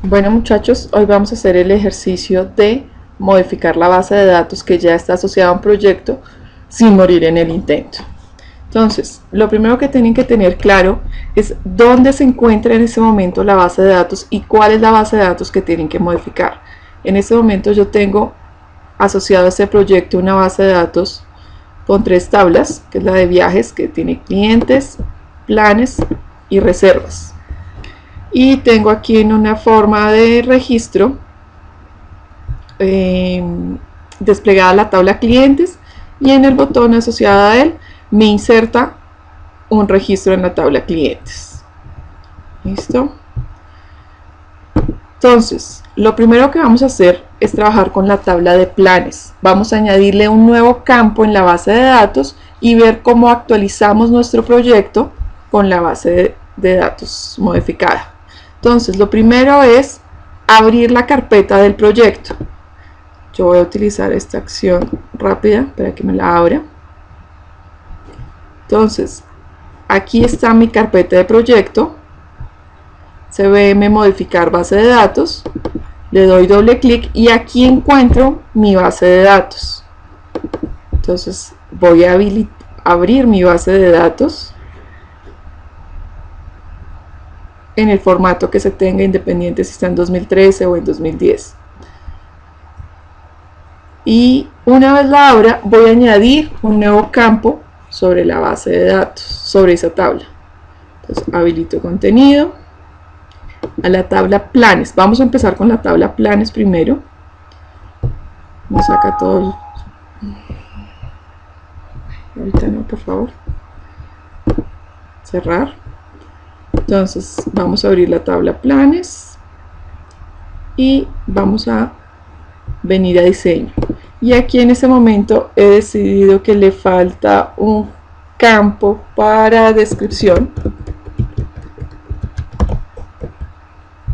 Bueno muchachos, hoy vamos a hacer el ejercicio de modificar la base de datos que ya está asociada a un proyecto sin morir en el intento. Entonces, lo primero que tienen que tener claro es dónde se encuentra en ese momento la base de datos y cuál es la base de datos que tienen que modificar. En este momento yo tengo asociado a este proyecto una base de datos con 3 tablas, que es la de viajes, que tiene clientes, planes y reservas. Y tengo aquí en una forma de registro desplegada la tabla clientes, y en el botón asociado a él me inserta un registro en la tabla clientes. ¿Listo? Entonces, lo primero que vamos a hacer es trabajar con la tabla de planes. Vamos a añadirle un nuevo campo en la base de datos y ver cómo actualizamos nuestro proyecto con la base de datos modificada. Entonces, lo primero es abrir la carpeta del proyecto. Yo voy a utilizar esta acción rápida para que me la abra. Entonces, aquí está mi carpeta de proyecto. CVM modificar base de datos. Le doy doble clic y aquí encuentro mi base de datos. Entonces, voy a abrir mi base de datos en el formato que se tenga, independiente si está en 2013 o en 2010. Y una vez la abra, voy a añadir un nuevo campo sobre la base de datos, sobre esa tabla. Entonces, habilito contenido, a la tabla planes. Vamos a empezar con la tabla planes primero. Me saca todo ahorita no, por favor. Cerrar. Entonces vamos a abrir la tabla planes y vamos a venir a diseño, y aquí en este momento he decidido que le falta un campo para descripción,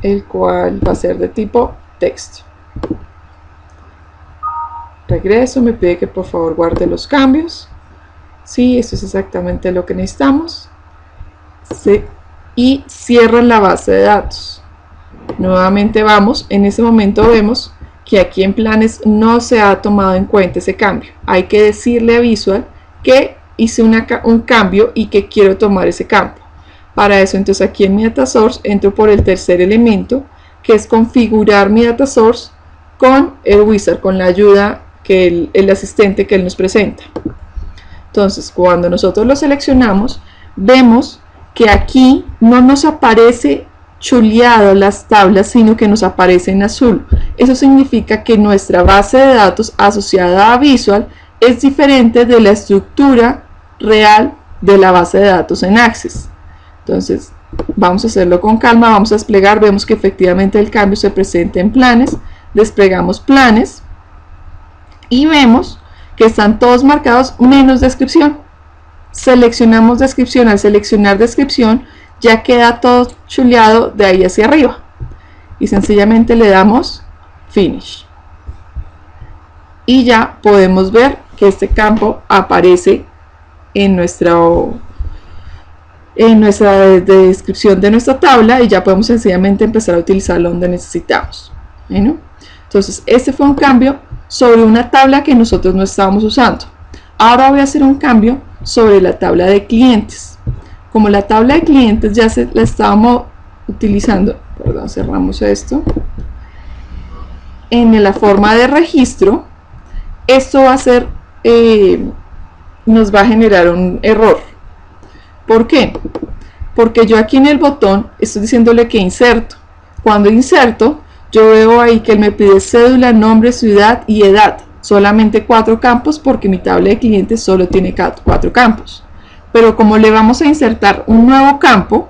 el cual va a ser de tipo texto. Regreso, me pide que por favor guarde los cambios. Sí, esto es exactamente lo que necesitamos. Sí. Y cierran la base de datos. Nuevamente vamos, en ese momento vemos que aquí en planes no se ha tomado en cuenta ese cambio. Hay que decirle a Visual que hice un cambio y que quiero tomar ese campo. Para eso, entonces aquí en mi data source entro por el tercer elemento, que es configurar mi data source con el wizard, con la ayuda que el asistente que él nos presenta. Entonces, cuando nosotros lo seleccionamos, vemos que aquí no nos aparece chuleado las tablas, sino que nos aparece en azul. Eso significa que nuestra base de datos asociada a Visual es diferente de la estructura real de la base de datos en Access. Entonces, vamos a hacerlo con calma, vamos a desplegar, vemos que efectivamente el cambio se presenta en planes, desplegamos planes y vemos que están todos marcados menos descripción. Seleccionamos descripción. Al seleccionar descripción ya queda todo chuleado de ahí hacia arriba y sencillamente le damos finish y ya podemos ver que este campo aparece en nuestra descripción de nuestra tabla, y ya podemos sencillamente empezar a utilizarlo donde necesitamos. Bueno, entonces este fue un cambio sobre una tabla que nosotros no estábamos usando. Ahora voy a hacer un cambio sobre la tabla de clientes. Como la tabla de clientes ya la estábamos utilizando, perdón, cerramos esto, en la forma de registro, esto va a ser, nos va a generar un error. ¿Por qué? Porque yo aquí en el botón estoy diciéndole que inserto. Cuando inserto, yo veo ahí que él me pide cédula, nombre, ciudad y edad. Solamente 4 campos, porque mi tabla de clientes solo tiene 4 campos. Pero como le vamos a insertar un nuevo campo,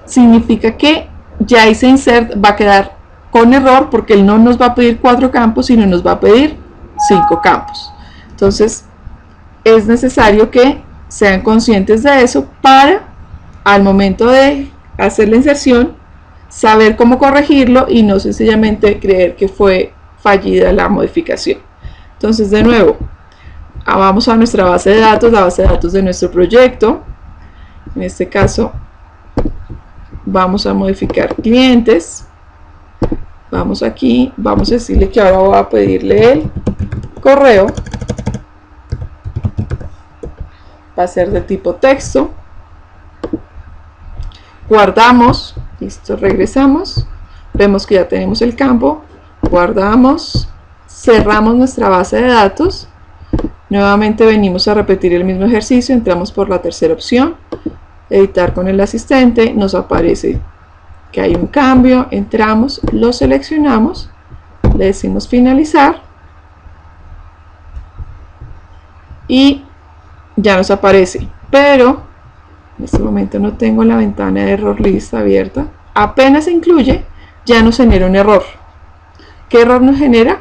significa que ya ese insert va a quedar con error, porque él no nos va a pedir 4 campos, sino nos va a pedir 5 campos. Entonces es necesario que sean conscientes de eso para, al momento de hacer la inserción, saber cómo corregirlo y no sencillamente creer que fue fallida la modificación. Entonces, de nuevo, vamos a nuestra base de datos, la base de datos de nuestro proyecto. En este caso vamos a modificar clientes, Vamos aquí, vamos a decirle que ahora voy a pedirle el correo. Va a ser de tipo texto. Guardamos, listo, regresamos, vemos que ya tenemos el campo, guardamos, cerramos nuestra base de datos, nuevamente venimos a repetir el mismo ejercicio, entramos por la tercera opción, editar con el asistente, nos aparece que hay un cambio, entramos, lo seleccionamos, le decimos finalizar y ya nos aparece, pero en este momento no tengo la ventana de error list abierta. Apenas se incluye, ya nos genera un error. ¿Qué error nos genera?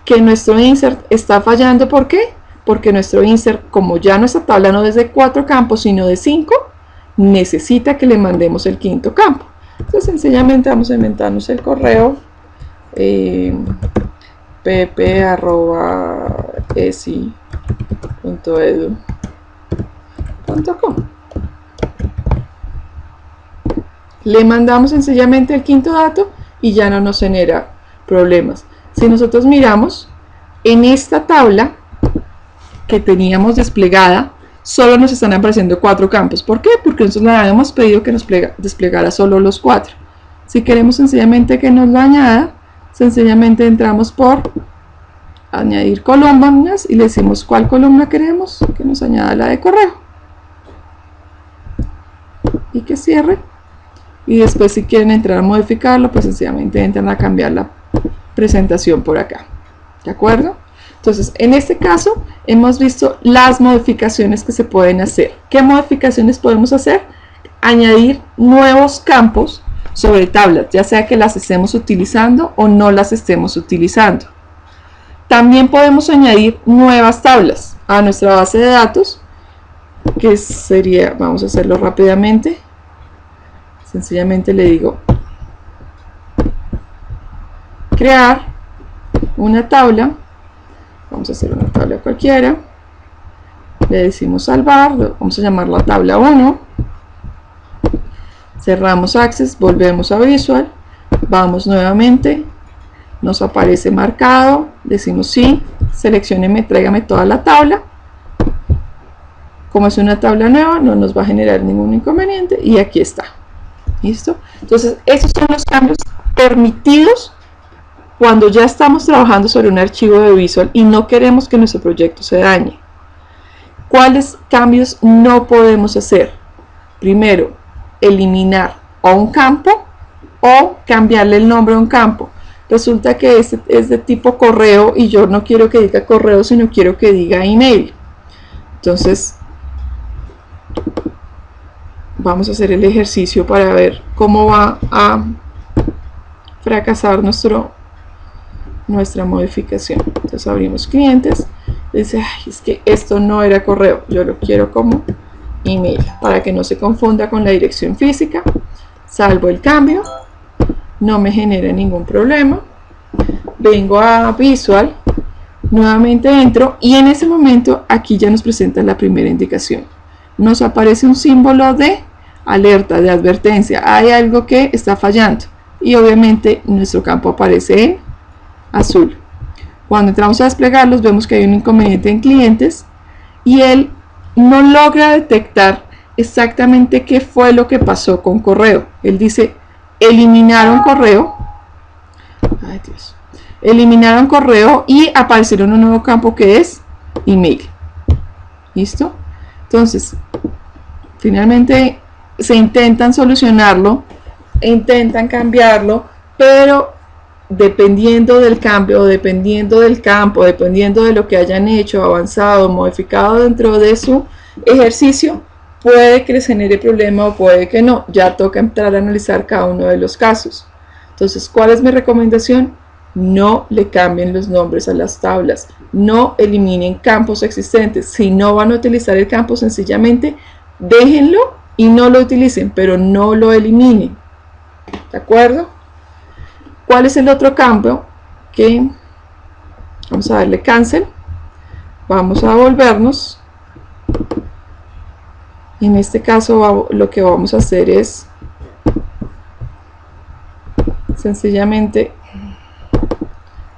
Que nuestro insert está fallando. ¿Por qué? Porque nuestro insert, como ya nuestra tabla no es de 4 campos, sino de 5, necesita que le mandemos el quinto campo. Entonces, sencillamente vamos a inventarnos el correo pp@esi.edu.com. Le mandamos sencillamente el quinto dato y ya no nos genera problemas. Si nosotros miramos en esta tabla que teníamos desplegada, solo nos están apareciendo 4 campos. ¿Por qué? Porque nosotros le habíamos pedido que nos desplegara solo los 4. Si queremos sencillamente que nos lo añada, sencillamente entramos por añadir columnas y le decimos cuál columna queremos, que nos añada la de correo. Y que cierre. Y después, si quieren entrar a modificarlo, pues sencillamente entran a cambiar la presentación por acá. ¿De acuerdo? Entonces, en este caso, hemos visto las modificaciones que se pueden hacer. ¿Qué modificaciones podemos hacer? Añadir nuevos campos sobre tablas, ya sea que las estemos utilizando o no las estemos utilizando. También podemos añadir nuevas tablas a nuestra base de datos, que sería, vamos a hacerlo rápidamente. Sencillamente le digo crear una tabla, vamos a hacer una tabla cualquiera, le decimos salvar, vamos a llamarla tabla 1, cerramos Access, volvemos a Visual, vamos nuevamente, nos aparece marcado, decimos sí, seleccióneme, tráigame toda la tabla. Como es una tabla nueva, no nos va a generar ningún inconveniente y aquí está. ¿Listo? Entonces, esos son los cambios permitidos cuando ya estamos trabajando sobre un archivo de Visual y no queremos que nuestro proyecto se dañe. ¿Cuáles cambios no podemos hacer? Primero, eliminar o un campo o cambiarle el nombre a un campo. Resulta que este es de tipo correo y yo no quiero que diga correo, sino quiero que diga email. Entonces, vamos a hacer el ejercicio para ver cómo va a fracasar nuestra modificación. Entonces abrimos clientes, dice, ay, es que esto no era correo, yo lo quiero como email, para que no se confunda con la dirección física. Salvo el cambio, no me genera ningún problema, vengo a Visual, nuevamente entro y en ese momento aquí ya nos presenta la primera indicación. Nos aparece un símbolo de alerta, de advertencia, hay algo que está fallando y obviamente nuestro campo aparece en azul. Cuando entramos a desplegarlos vemos que hay un inconveniente en clientes y él no logra detectar exactamente qué fue lo que pasó con correo. Él dice eliminaron correo, ay Dios, eliminaron correo y apareció un nuevo campo que es email. ¿Listo? Entonces, finalmente se intentan solucionarlo, intentan cambiarlo, pero dependiendo del cambio, dependiendo del campo, dependiendo de lo que hayan hecho, avanzado, modificado dentro de su ejercicio, puede que les genere problema o puede que no. Ya toca entrar a analizar cada uno de los casos. Entonces, ¿cuál es mi recomendación? No le cambien los nombres a las tablas, no eliminen campos existentes. Si no van a utilizar el campo, sencillamente déjenlo y no lo utilicen, pero no lo eliminen. ¿De acuerdo? ¿Cuál es el otro cambio? Que vamos a darle cancel, vamos a volvernos. En este caso lo que vamos a hacer es sencillamente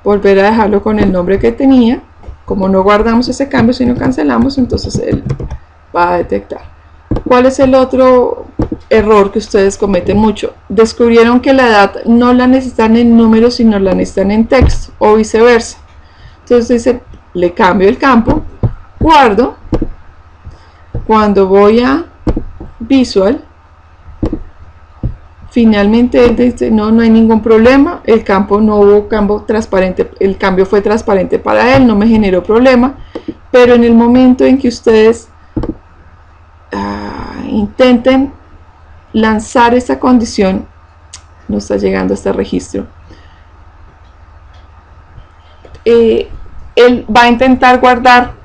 volver a dejarlo con el nombre que tenía. Como no guardamos ese cambio sino cancelamos, entonces él va a detectar. ¿Cuál es el otro error que ustedes cometen mucho? Descubrieron que la edad no la necesitan en números sino la necesitan en texto, o viceversa. Entonces dice, le cambio el campo, guardo. Cuando voy a Visual, finalmente él dice, no hay ningún problema, el campo no hubo cambio transparente, el cambio fue transparente para él, no me generó problema. Pero en el momento en que ustedes intenten lanzar esa condición, no está llegando a este registro, él va a intentar guardar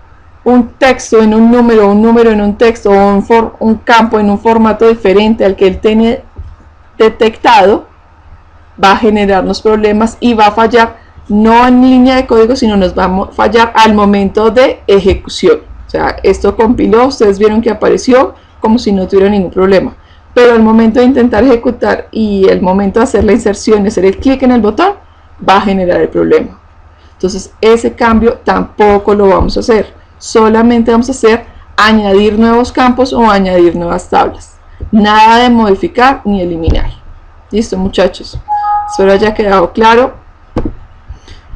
un texto en un número, un número en un texto, o un campo en un formato diferente al que él tiene detectado. Va a generarnos problemas y va a fallar no en línea de código, sino nos va a fallar al momento de ejecución. O sea, esto compiló, ustedes vieron que apareció como si no tuviera ningún problema, pero al momento de intentar ejecutar y el momento de hacer la inserción y hacer el clic en el botón, va a generar el problema. Entonces ese cambio tampoco lo vamos a hacer, solamente vamos a hacer añadir nuevos campos o añadir nuevas tablas, nada de modificar ni eliminar. Listo, muchachos, espero haya quedado claro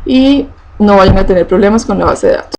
y no vayan a tener problemas con la base de datos.